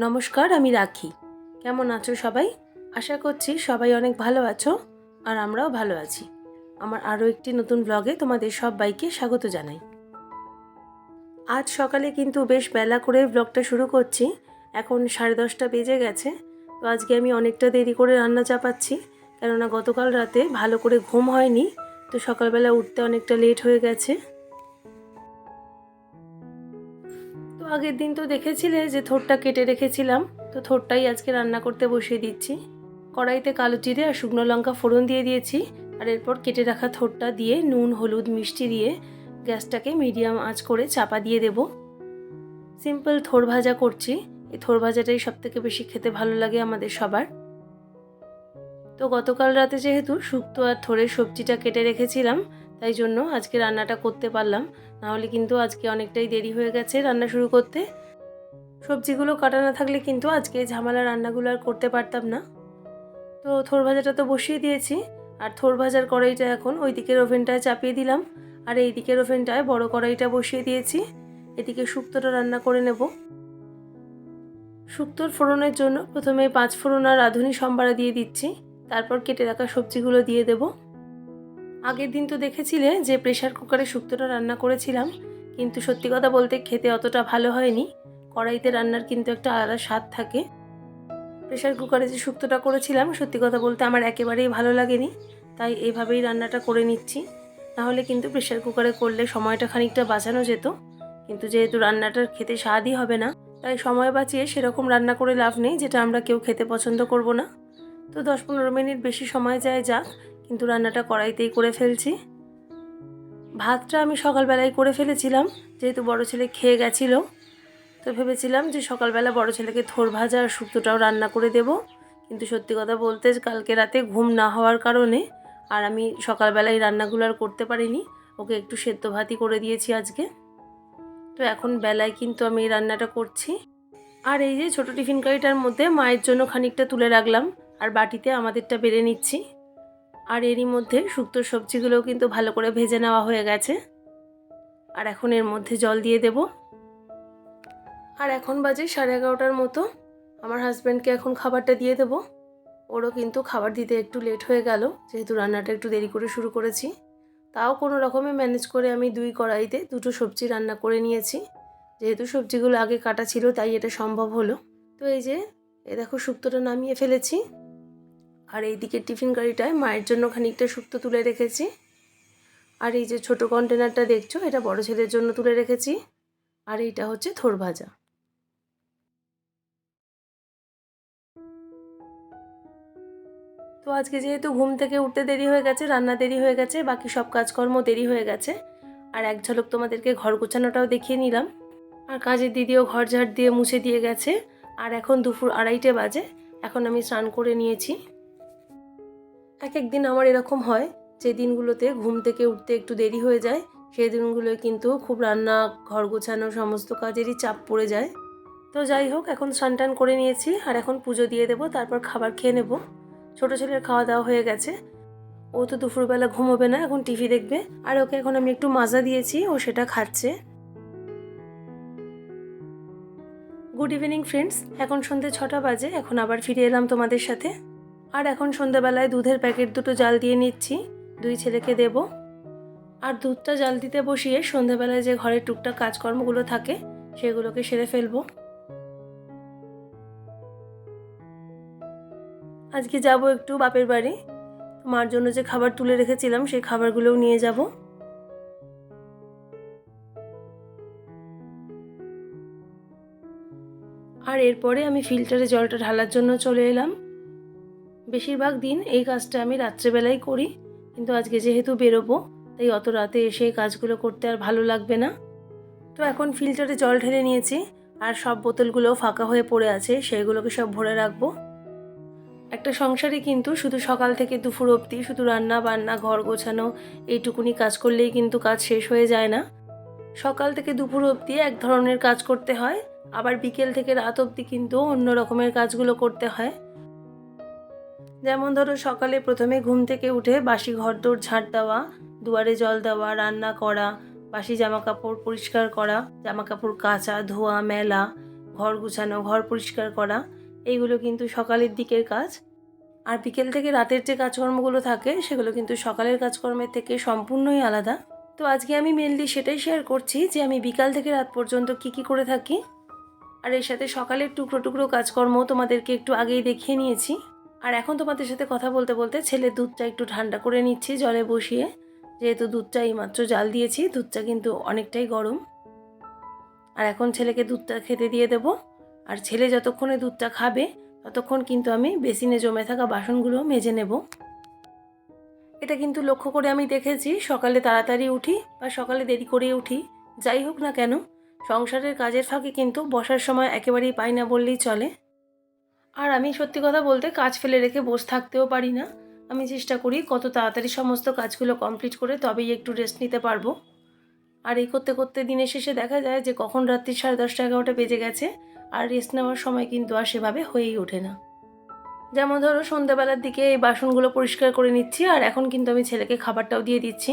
নমস্কার, আমি রাখি। কেমন আছো সবাই? আশা করছি সবাই অনেক ভালো আছো আর আমরাও ভালো আছি। আমার আরও একটি নতুন ব্লগে তোমাদের সবাইকে স্বাগত জানাই। আজ সকালে কিন্তু বেশ বেলা করে ব্লগটা শুরু করছি। এখন 10:30 বেজে গেছে। তো আজকে আমি অনেকটা দেরি করে রান্না চাপাচ্ছি, কেননা গতকাল রাতে ভালো করে ঘুম হয়নি। তো সকালবেলা উঠতে অনেকটা লেট হয়ে গেছে। তো আগের দিন তো দেখেছিলে যে থোরটা কেটে রেখেছিলাম, তো থোরটাই আজকে রান্না করতে বসিয়ে দিচ্ছি। কড়াইতে কালো জিরে আর শুকনো লঙ্কা ফোড়ন দিয়ে দিয়েছি, আর এরপর কেটে রাখা থোরটা দিয়ে নুন হলুদ মিষ্টি দিয়ে গ্যাসটাকে মিডিয়াম আঁচ করে চাপা দিয়ে দেব। সিম্পল থোর ভাজা করছি। এই থোর ভাজাটাই সবথেকে বেশি খেতে ভালো লাগে আমাদের সবার। তো গতকাল রাতে যেহেতু শুক্তো আর থোরের সবজিটা কেটে রেখেছিলাম, তাই জন্য আজকে রান্নাটা করতে পারলাম। নাহলে কিন্তু আজকে অনেকটাই দেরি হয়ে গেছে রান্না শুরু করতে। সবজিগুলো কাটা না থাকলে কিন্তু আজকে ঝামেলা রান্নাগুলো আর করতে পারতাম না। তো থোর ভাজাটা তো বসিয়ে দিয়েছি, আর থোর ভাজার কড়াইটা এখন ওই দিকের ওভেনটায় চাপিয়ে দিলাম, আর এই দিকের ওভেনটায় বড় কড়াইটা বসিয়ে দিয়েছি। এদিকে শুক্তোটা রান্না করে নেব। শুক্তোর ফোড়নের জন্য প্রথমে 5 ফোড়ন আর রাঁধুনি সম্বারা দিয়ে দিচ্ছি, তারপর কেটে রাখা সবজিগুলো দিয়ে দেব। আগের দিন তো দেখেছিলে যে প্রেসার কুকারে শুক্তোটা রান্না করেছিলাম, কিন্তু সত্যি কথা বলতে খেতে অতটা ভালো হয়নি। কড়াইতে রান্নার কিন্তু একটা আলাদা স্বাদ থাকে। প্রেসার কুকারে যে শুক্তোটা করেছিলাম সত্যি কথা বলতে আমার একেবারেই ভালো লাগেনি, তাই এইভাবেই রান্নাটা করে নিচ্ছি। নাহলে কিন্তু প্রেসার কুকারে করলে সময়টা খানিকটা বাঁচানো যেত, কিন্তু যেহেতু রান্নাটার খেতে স্বাদই হবে না, তাই সময় বাঁচিয়ে সেরকম রান্না করে লাভ নেই যেটা আমরা কেউ খেতে পছন্দ করব না। তো 10-15 মিনিট বেশি সময় যায় যাক, কিন্তু রান্নাটা কড়াইতেই করে ফেলছি। ভাতটা আমি সকালবেলায় করে ফেলেছিলাম, যেহেতু বড় ছেলে খেয়ে গেছিলো। তো ভেবেছিলাম যে সকালবেলা বড় ছেলেকে থোর ভাজা আর শুক্তোটাও রান্না করে দেব, কিন্তু সত্যি কথা বলতে কালকে রাতে ঘুম না হওয়ার কারণে আর আমি সকালবেলায় রান্নাগুলো আর করতে পারিনি। ওকে একটু সেদ্ধ ভাতই করে দিয়েছি আজকে। তো এখন বেলায় কিন্তু আমি এই রান্নাটা করছি। আর এই যে ছোটো টিফিন কারিটার মধ্যে মায়ের জন্য খানিকটা তুলে রাখলাম, আর বাটিতে আমাদেরটা বেড়ে নিচ্ছি। আর এরই মধ্যে শুক্তোর সবজিগুলোও কিন্তু ভালো করে ভেজে নেওয়া হয়ে গেছে, আর এখন এর মধ্যে জল দিয়ে দেব। আর এখন বাজে 11:30টার মতো। আমার হাজব্যান্ডকে এখন খাবারটা দিয়ে দেব। ওরও কিন্তু খাবার দিতে একটু লেট হয়ে গেল, যেহেতু রান্নাটা একটু দেরি করে শুরু করেছি। তাও কোনো রকমে ম্যানেজ করে আমি 2 কড়াইতে 2টো সবজি রান্না করে নিয়েছি। যেহেতু সবজিগুলো আগে কাটা ছিল তাই এটা সম্ভব হলো। তো এই যে দেখো শুক্তোটা নামিয়ে ফেলেছি, আর এই দিকে টিফিন কারিটায় মায়ের জন্য খানিকটা শুক্তো তুলে রেখেছি। আর এই যে ছোটো কন্টেনারটা দেখছো, এটা বড় ছেলের জন্য তুলে রেখেছি। আর এইটা হচ্ছে থোর ভাজা। তো আজকে যেহেতু ঘুম থেকে উঠতে দেরি হয়ে গেছে, রান্না দেরি হয়ে গেছে, বাকি সব কাজকর্ম দেরি হয়ে গেছে, আর এক ঝলক তোমাদেরকে ঘর গোছানোটাও দেখিয়ে নিলাম। আর কাজের দিদিও ঘর ঝাড় দিয়ে মুছে দিয়ে গেছে। আর এখন দুপুর 2:30 বাজে। এখন আমি স্নান করে নিয়েছি। এক একদিন আমার এরকম হয় যে দিনগুলোতে ঘুম থেকে উঠতে একটু দেরি হয়ে যায়, সেই দিনগুলোয় কিন্তু খুব রান্না ঘর গোছানো সমস্ত কাজেরই চাপ পড়ে যায়। তো যাই হোক, এখন স্নান টান করে নিয়েছি, আর এখন পুজো দিয়ে দেবো, তারপর খাবার খেয়ে নেব। ছোটো ছেলের খাওয়া দাওয়া হয়ে গেছে। ও তো দুপুরবেলা ঘুমোবে না, এখন টিভি দেখবে। আর ওকে এখন আমি একটু মাজা দিয়েছি, ও সেটা খাচ্ছে। গুড ইভিনিং ফ্রেন্ডস, এখন সন্ধ্যে 6টা বাজে। এখন আবার ফিরে এলাম তোমাদের সাথে। আর এখন সন্ধ্যাবেলায় দুধের প্যাকেট 2টো জাল দিয়ে নিচ্ছি, 2 ছেলেকে দেব। আর দুধটা জাল দিতে বসিয়ে সন্ধ্যাবেলায় যে ঘরের টুকটাক কাজকর্মগুলো থাকে সেগুলোকে সেরে ফেলবো। আজকে যাব একটু বাপের বাড়ি। মার জন্য যে খাবার তুলে রেখেছিলাম সেই খাবারগুলোও নিয়ে যাব। আর এরপরে আমি ফিল্টারে জলটা ঢালার জন্য চলে এলাম। বেশিরভাগ দিন এই কাজটা আমি রাত্রেবেলাই করি, কিন্তু আজকে যেহেতু বেরোবো তাই অত রাতে এসে কাজগুলো করতে আর ভালো লাগবে না। তো এখন ফিল্টারে জল ঢেলে নিয়েছি, আর সব বোতলগুলো ফাঁকা হয়ে পড়ে আছে, সেগুলোকে সব ভরে রাখবো। একটা সংসারে কিন্তু শুধু সকাল থেকে দুপুর অবধি শুধু রান্না বান্না ঘর গোছানো এইটুকুনি কাজ করলেই কিন্তু কাজ শেষ হয়ে যায় না। সকাল থেকে দুপুর অবধি এক ধরনের কাজ করতে হয়, আবার বিকেল থেকে রাত অবধি কিন্তু অন্য রকমের কাজগুলো করতে হয়। যেমন ধরো, সকালে প্রথমে ঘুম থেকে উঠে বাসি ঘরদোর ঝাঁট দেওয়া, দুয়ারে জল দেওয়া, রান্না করা, বাসি জামা কাপড় পরিষ্কার করা, জামা কাপড় কাচা ধোয়া মেলা, ঘর গুছানো, ঘর পরিষ্কার করা, এইগুলো কিন্তু সকালের দিকের কাজ। আর বিকেল থেকে রাতের যে কাজকর্মগুলো থাকে সেগুলো কিন্তু সকালের কাজকর্মের থেকে সম্পূর্ণই আলাদা। তো আজকে আমি মেনলি সেটাই শেয়ার করছি যে আমি বিকাল থেকে রাত পর্যন্ত কি করে থাকি। আর এর সাথে সকালের টুকরো টুকরো কাজকর্ম তোমাদেরকে একটু আগেই দেখিয়ে নিয়েছি। আর এখন তোমাদের সাথে কথা বলতে বলতে ছেলের দুধটা একটু ঠান্ডা করে নিচ্ছি জলে বসিয়ে, যেহেতু দুধটা এইমাত্র জাল দিয়েছি, দুধটা কিন্তু অনেকটাই গরম। আর এখন ছেলেকে দুধটা খেতে দিয়ে দেব। আর ছেলে যতক্ষণে দুধটা খাবে ততক্ষণ কিন্তু আমি বেসিনে জমে থাকা বাসনগুলো মেজে নেব। এটা কিন্তু লক্ষ্য করে আমি দেখেছি, সকালে তাড়াতাড়ি উঠি বা সকালে দেরি করে উঠি, যাই হোক না কেন সংসারের কাজের ফাঁকে কিন্তু বসার সময় একেবারেই পাই না বললেই চলে। আর আমি সত্যি কথা বলতে কাজ ফেলে রেখে বসে থাকতেও পারি না। আমি চেষ্টা করি কত তাড়াতাড়ি সমস্ত কাজগুলো কমপ্লিট করে তবেই একটু রেস্ট নিতে পারবো। আর এই করতে করতে দিনের শেষে দেখা যায় যে কখন রাত্রি 10:30 11টা বেজে গেছে, আর রেস্ট নেওয়ার সময় কিন্তু আর সেভাবে হয়েই ওঠে না। যেমন ধরো সন্ধ্যাবেলার দিকে এই বাসনগুলো পরিষ্কার করে নিচ্ছি, আর এখন কিন্তু আমি ছেলেকে খাবারটাও দিয়ে দিচ্ছি।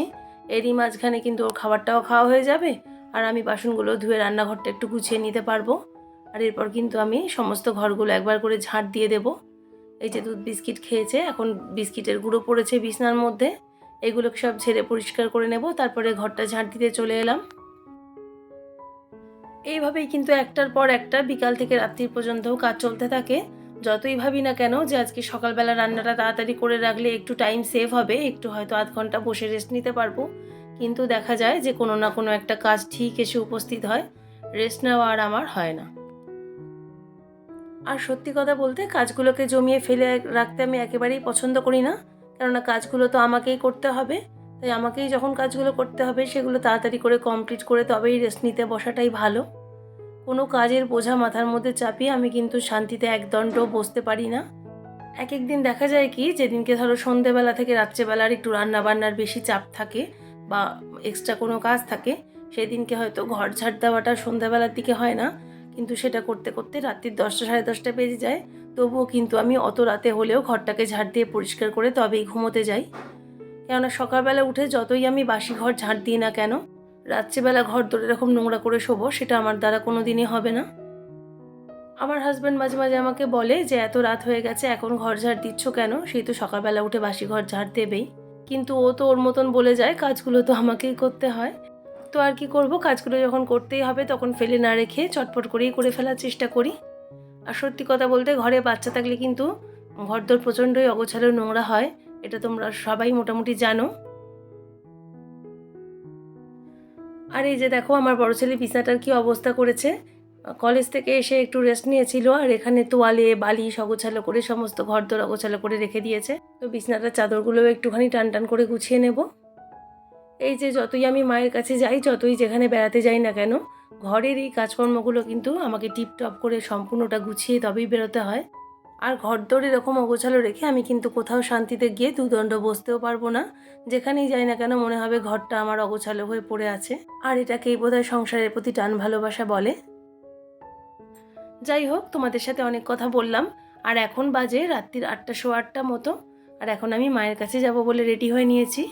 এরই মাঝখানে কিন্তু ওর খাবারটাও খাওয়া হয়ে যাবে, আর আমি বাসনগুলো ধুয়ে রান্নাঘরটা একটু গুছিয়ে নিতে পারবো। আর এরপর কিন্তু আমি সমস্ত ঘরগুলো একবার করে ঝাঁট দিয়ে দেব। এই যে দুধ বিস্কিট খেয়েছে, এখন বিস্কিটের গুঁড়ো পড়েছে বিছনার মধ্যে, এগুলোকে সব ঝেড়ে পরিষ্কার করে নেব, তারপরে ঘরটা ঝাঁট দিতে চলে এলাম। এইভাবেই কিন্তু একটার পর একটা বিকাল থেকে রাত্রি পর্যন্ত কাজ চলতে থাকে। যতই ভাবি না কেন যে আজকে সকালবেলা রান্নাটা তাড়াতাড়ি করে রাখলে একটু টাইম সেভ হবে, একটু হয়তো আধ ঘন্টা বসে রেস্ট নিতে পারবো, কিন্তু দেখা যায় যে কোনো না কোনো একটা কাজ ঠিক এসে উপস্থিত হয়, রেস্ট নেওয়া আর আমার হয় না। আর সত্যি কথা বলতে কাজগুলোকে জমিয়ে ফেলে রাখতে আমি একেবারেই পছন্দ করি না, কেননা কাজগুলো তো আমাকেই করতে হবে। তাই আমাকেই যখন কাজগুলো করতে হবে সেগুলো তাড়াতাড়ি করে কমপ্লিট করে তবেই রেস্ট নিতে বসাটাই ভালো। কোনো কাজের বোঝা মাথার মধ্যে চাপিয়ে আমি কিন্তু শান্তিতে একদণ্ডও বসতে পারি না। এক এক দিন দেখা যায় কি, যেদিনকে ধরো সন্ধেবেলা থেকে রাত্রেবেলার একটু রান্নাবান্নার বেশি চাপ থাকে বা এক্সট্রা কোনো কাজ থাকে, সেদিনকে হয়তো ঘর ঝাড় দেওয়াটা সন্ধ্যাবেলার দিকে হয় না, কিন্তু সেটা করতে করতে রাত্রির 10টা 10:30 বেজে যায়। তবুও কিন্তু আমি অত রাতে হলেও ঘরটাকে ঝাড় দিয়ে পরিষ্কার করে তবেই ঘুমোতে যাই। কেননা সকালবেলা উঠে যতই আমি বাসি ঘর ঝাঁট দিই না কেন, রাত্রিবেলা ঘর ধরে এরকম নোংরা করে শোবো সেটা আমার দ্বারা কোনো দিনই হবে না। আমার হাজব্যান্ড মাঝে মাঝে আমাকে বলে যে এত রাত হয়ে গেছে এখন ঘর ঝাড় দিচ্ছ কেন, সেই তো সকালবেলা উঠে বাসি ঘর ঝাড় দেবেই। কিন্তু ও তো ওর মতন বলে যায়, কাজগুলো তো আমাকেই করতে হয়। তো আর কি করব, কাজগুলো যখন করতেই হবে তখন ফেলে না রেখে চটপট করেই করে ফেলার চেষ্টা করি। আর সত্যি কথা বলতে ঘরে বাচ্চা থাকলে কিন্তু ঘরদোর প্রচণ্ডই অগোছালো নোংরা হয়, এটা তোমরা সবাই মোটামুটি জানো। আর এই যে দেখো আমার বড় ছেলে বিছানাটার কি অবস্থা করেছে। কলেজ থেকে এসে একটু রেস্ট নিয়েছিল, আর এখানে তোয়ালে বালিশ অগোছালো করে সমস্ত ঘরদোর অগোছালো করে রেখে দিয়েছে। তো বিছানাটার চাদরগুলোও একটুখানি টান টান করে গুছিয়ে নেব। এই যে যতই আমি মায়ের কাছে যাই, যতই যেখানে বেড়াতে যাই না কেন, ঘরের এই কাজকর্মগুলো কিন্তু আমাকে টিপটপ করে সম্পূর্ণটা গুছিয়ে তবেই বেরোতে হয়। আর ঘরদোর এরকম অগোছালো রেখে আমি কিন্তু কোথাও শান্তিতে গিয়ে দুদণ্ড বসতেও পারবো না। যেখানেই যাই না কেন মনে হবে ঘরটা আমার অগোছালো হয়ে পড়ে আছে। আর এটাকেই বোধহয় সংসারের প্রতি টান ভালোবাসা বলে। যাই হোক, তোমাদের সাথে অনেক কথা বললাম। আর এখন বাজে রাত্রির 8টা 8:15 মতো। আর এখন আমি মায়ের কাছে যাব বলে রেডি হয়ে নিয়েছি।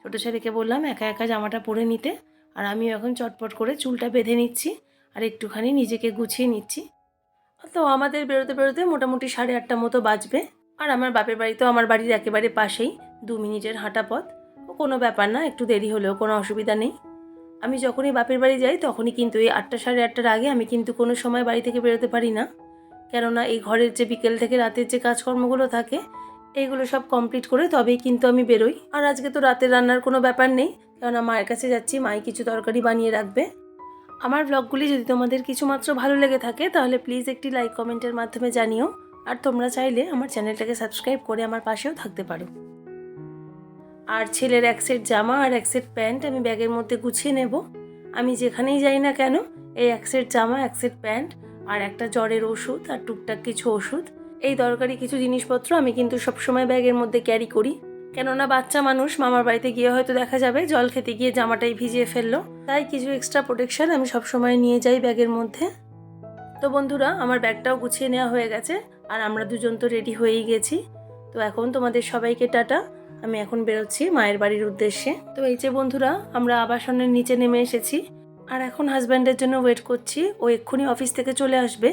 ছোটো ছেলেকে বললাম একা একা জামাটা পরে নিতে, আর আমিও এখন চটপট করে চুলটা বেঁধে নিচ্ছি আর একটুখানি নিজেকে গুছিয়ে নিচ্ছি। তো আমাদের বেরোতে বেরোতে মোটামুটি 8:30 মতো বাজবে। আর আমার বাপের বাড়ি তো আমার বাড়ির একেবারে পাশেই, 2 মিনিটের হাঁটা পথ। কোনো ব্যাপার না, একটু দেরি হলেও কোনো অসুবিধা নেই। আমি যখনই বাপের বাড়ি যাই তখনই কিন্তু এই 8টা 8:30টার আগে আমি কিন্তু কোনো সময় বাড়ি থেকে বেরোতে পারি না। কেননা এই ঘরের যে বিকেল থেকে রাতের যে কাজকর্মগুলো থাকে এইগুলো সব কমপ্লিট করে তবেই কিন্তু আমি বেরোই। আর আজকে তো রাতের রান্নার কোনো ব্যাপার নেই, কেননা মায়ের কাছে যাচ্ছি, মাই কিছু তরকারি বানিয়ে রাখবে। আমার ব্লগগুলি যদি তোমাদের কিছুমাত্র ভালো লেগে থাকে তাহলে প্লিজ একটি লাইক কমেন্টের মাধ্যমে জানিও। আর তোমরা চাইলে আমার চ্যানেলটাকে সাবস্ক্রাইব করে আমার পাশেও থাকতে পারো। আর ছেলের এক সেট জামা আর এক সেট প্যান্ট আমি ব্যাগের মধ্যে গুছিয়ে নেব। আমি যেখানেই যাই না কেন এই এক সেট জামা, এক সেট প্যান্ট আর একটা জ্বরের ওষুধ আর টুকটাক কিছু ওষুধ, এই দরকারি কিছু জিনিসপত্র আমি কিন্তু সবসময় ব্যাগের মধ্যে ক্যারি করি। কেননা বাচ্চা মানুষ, মামার বাড়িতে গিয়ে হয়তো দেখা যাবে জল খেতে গিয়ে জামাটাই ভিজিয়ে ফেললো, তাই কিছু এক্সট্রা প্রোটেকশন আমি সবসময় নিয়ে যাই ব্যাগের মধ্যে। তো বন্ধুরা, আমার ব্যাগটাও গুছিয়ে নেওয়া হয়ে গেছে আর আমরা দুজন তো রেডি হয়েই গেছি। তো এখন তোমাদের সবাইকে টাটা, আমি এখন বেরোচ্ছি মায়ের বাড়ির উদ্দেশ্যে। তো এই যে বন্ধুরা, আমরা আবাসনের নিচে নেমে এসেছি। আর এখন হাজব্যান্ডের জন্য ওয়েট করছি, ও এক্ষুনি অফিস থেকে চলে আসবে।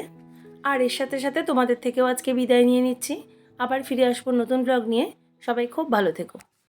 আর এর সাথে সাথে তোমাদের থেকেও আজকে বিদায় নিয়ে নিচ্ছি। আবার ফিরে আসবো নতুন ব্লগ নিয়ে। সবাই খুব ভালো থেকো।